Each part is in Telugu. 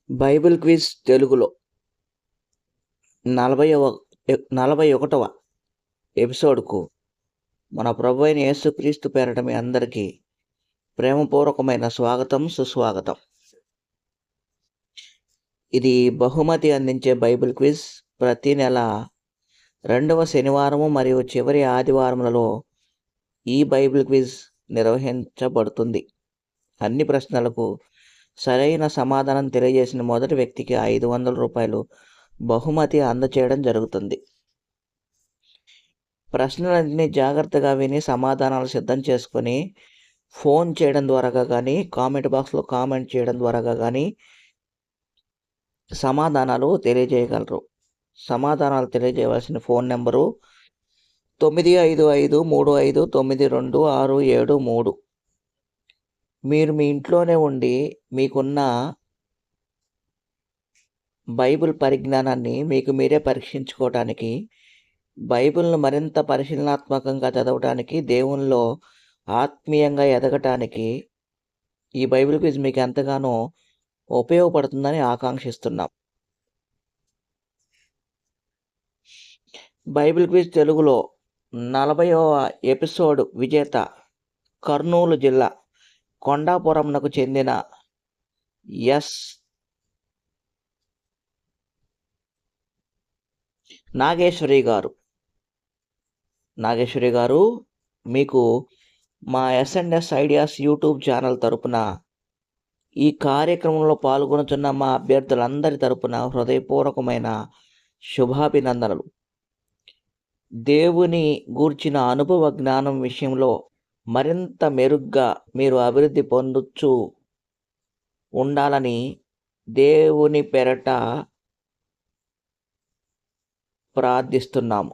బైబిల్ క్విజ్ తెలుగులో 41వ ఎపిసోడ్కు మన ప్రభువైన యేసుక్రీస్తు పేరట మీ అందరికీ ప్రేమపూర్వకమైన స్వాగతం, సుస్వాగతం. ఇది బహుమతి అందించే బైబిల్ క్విజ్. ప్రతి నెల 2వ శనివారము మరియు చివరి ఆదివారములలో ఈ బైబిల్ క్విజ్ నిర్వహించబడుతుంది. అన్ని ప్రశ్నలకు సరైన సమాధానం తెలియజేసిన మొదటి వ్యక్తికి 500 రూపాయలు బహుమతి అందచేయడం జరుగుతుంది. ప్రశ్నలన్నీ జాగ్రత్తగా విని సమాధానాలు సిద్ధం చేసుకొని ఫోన్ చేయడం ద్వారా కానీ, కామెంట్ బాక్స్లో కామెంట్ చేయడం ద్వారా కానీ సమాధానాలు తెలియజేయగలరు. సమాధానాలు తెలియజేయవలసిన ఫోన్ నెంబరు 9553592673. మీరు మీ ఇంట్లోనే ఉండి మీకున్న బైబిల్ పరిజ్ఞానాన్ని మీకు మీరే పరీక్షించుకోవటానికి, బైబిల్ను మరింత పరిశీలనాత్మకంగా చదవటానికి, దేవునిలో ఆత్మీయంగా ఎదగటానికి ఈ బైబిల్ క్విజ్ మీకు ఎంతగానో ఉపయోగపడుతుందని ఆకాంక్షిస్తున్నాం. బైబిల్ క్విజ్ తెలుగులో 40వ ఎపిసోడ్ విజేత కర్నూలు జిల్లా కొండాపురంనకు చెందిన ఎస్ నాగేశ్వరి గారు మీకు మా S&S ఐడియాస్ యూట్యూబ్ ఛానల్ తరపున, ఈ కార్యక్రమంలో పాల్గొనుచున్న మా అభ్యర్థులందరి తరపున హృదయపూర్వకమైన శుభాభినందనలు. దేవుని గూర్చిన అనుభవ జ్ఞానం విషయంలో మరింత మెరుగ్గా మీరు అభివృద్ధి పొందుచు ఉండాలని దేవుని పేరట ప్రార్థిస్తున్నాము.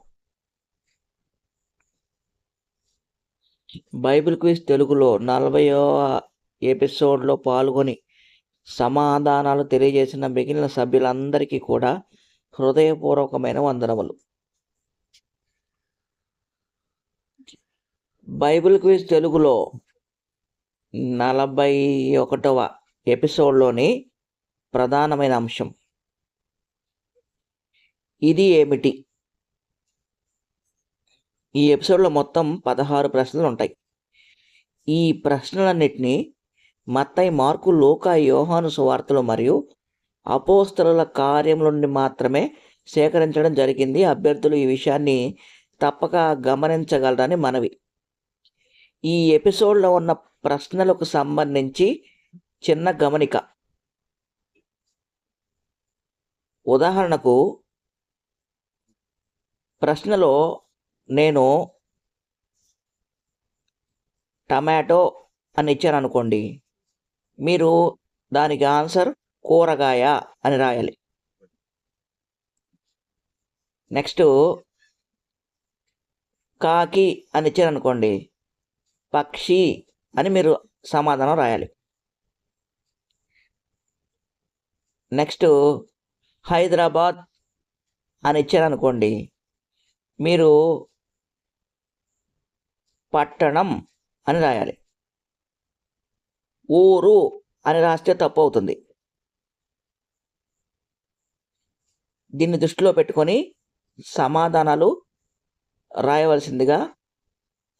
బైబిల్ క్విజ్ తెలుగులో 40వ ఎపిసోడ్లో పాల్గొని సమాధానాలు తెలియజేసిన మిగిలిన సభ్యులందరికీ కూడా హృదయపూర్వకమైన వందనములు. బైబిల్ క్విజ్ తెలుగులో 41వ ఎపిసోడ్లోని ప్రధానమైన అంశం ఇది ఏమిటి? ఈ ఎపిసోడ్లో మొత్తం 16 ప్రశ్నలు ఉంటాయి. ఈ ప్రశ్నలన్నిటినీ మత్తయి, మార్కు, లూకా, యోహాను సువార్తలు మరియు అపోస్తలుల కార్యముల నుండి మాత్రమే సేకరించడం జరిగింది. అభ్యర్థులు ఈ విషయాన్ని తప్పక గమనించగలరని మనవి. ఈ ఎపిసోడ్లో ఉన్న ప్రశ్నలకు సంబంధించి చిన్న గమనిక. ఉదాహరణకు, ప్రశ్నలో నేను టమాటో అని ఇచ్చాను అనుకోండి, మీరు దానికి ఆన్సర్ కూరగాయ అని రాయాలి. నెక్స్ట్, కాకి అని ఇచ్చాను అనుకోండి, పక్షి అని మీరు సమాధానం రాయాలి. నెక్స్ట్, హైదరాబాద్ అని ఇచ్చారు అనుకోండి, మీరు పట్టణం అని రాయాలి. ఊరు అని రాస్తే తప్పు అవుతుంది. దీన్ని దృష్టిలో పెట్టుకొని సమాధానాలు రాయవలసిందిగా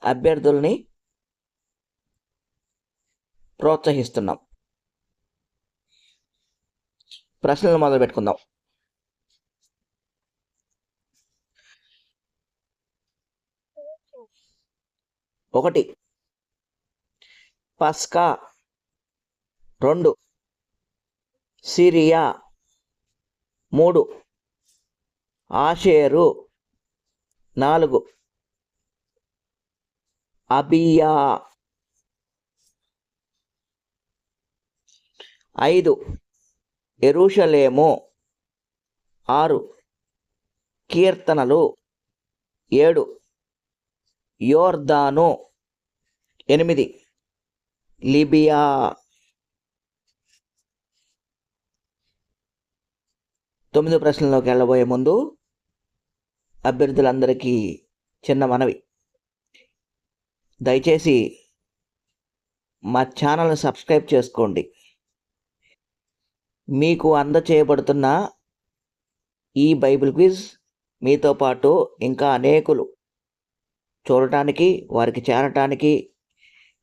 అభ్యర్థుల్ని ప్రోత్సహిస్తున్నాం. ప్రశ్నలు మొదలు పెట్టుకుందాం. ఒకటి, పస్కా. 2, సిరియా. 3, ఆషేరు. 4, అబియా. 5, యెరూషలేము. 6, కీర్తనలు. 7, యోర్దాను. 8, లిబియా. 9 ప్రశ్నలోకి వెళ్ళబోయే ముందు అభ్యర్థులందరికీ చిన్న మనవి. దయచేసి మా ఛానల్ని సబ్స్క్రైబ్ చేసుకోండి. మీకు అందచేయబడుతున్న ఈ బైబిల్ క్విజ్ మీతో పాటు ఇంకా అనేకులు చూడటానికి, వారికి చేరటానికి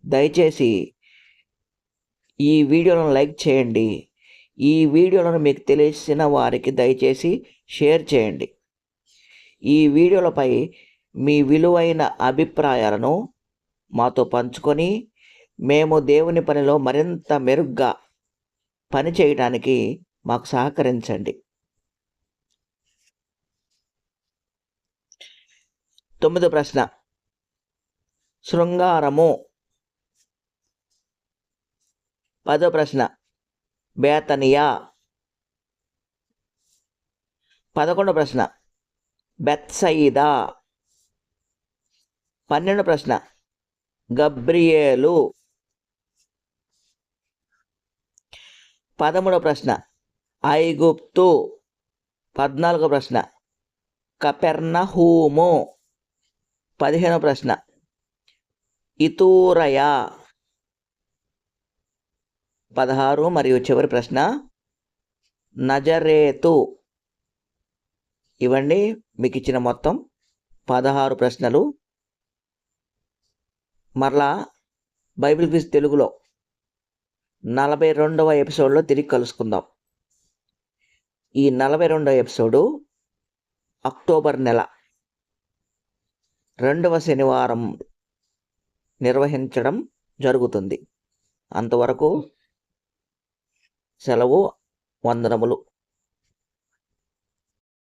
దయచేసి ఈ వీడియోలను లైక్ చేయండి. ఈ వీడియోలను మీకు తెలిసిన వారికి దయచేసి షేర్ చేయండి. ఈ వీడియోలపై మీ విలువైన అభిప్రాయాలను మాతో పంచుకొని మేము దేవుని పనిలో మరింత మెరుగ్గా పని చేయడానికి మాకు సహకరించండి. 9వ ప్రశ్న, శృంగారము. 10వ ప్రశ్న, బేతనియా. 11వ ప్రశ్న, బెత్సయిదా. 12వ ప్రశ్న, గబ్రియేలు. 13వ ప్రశ్న, ఐగుప్తు. 14వ ప్రశ్న, కపెర్నహూము. 15వ ప్రశ్న, ఇతూరయ. 16 మరియు చివరి ప్రశ్న, నజరేతు. ఇవ్వండి మీకు ఇచ్చిన మొత్తం 16 ప్రశ్నలు. మరలా బైబిల్ క్విజ్ తెలుగులో 42వ ఎపిసోడ్లో తిరిగి కలుసుకుందాం. ఈ 42వ ఎపిసోడు అక్టోబర్ నెల 2వ శనివారం నిర్వహించడం జరుగుతుంది. అంతవరకు సెలవు. వందనములు.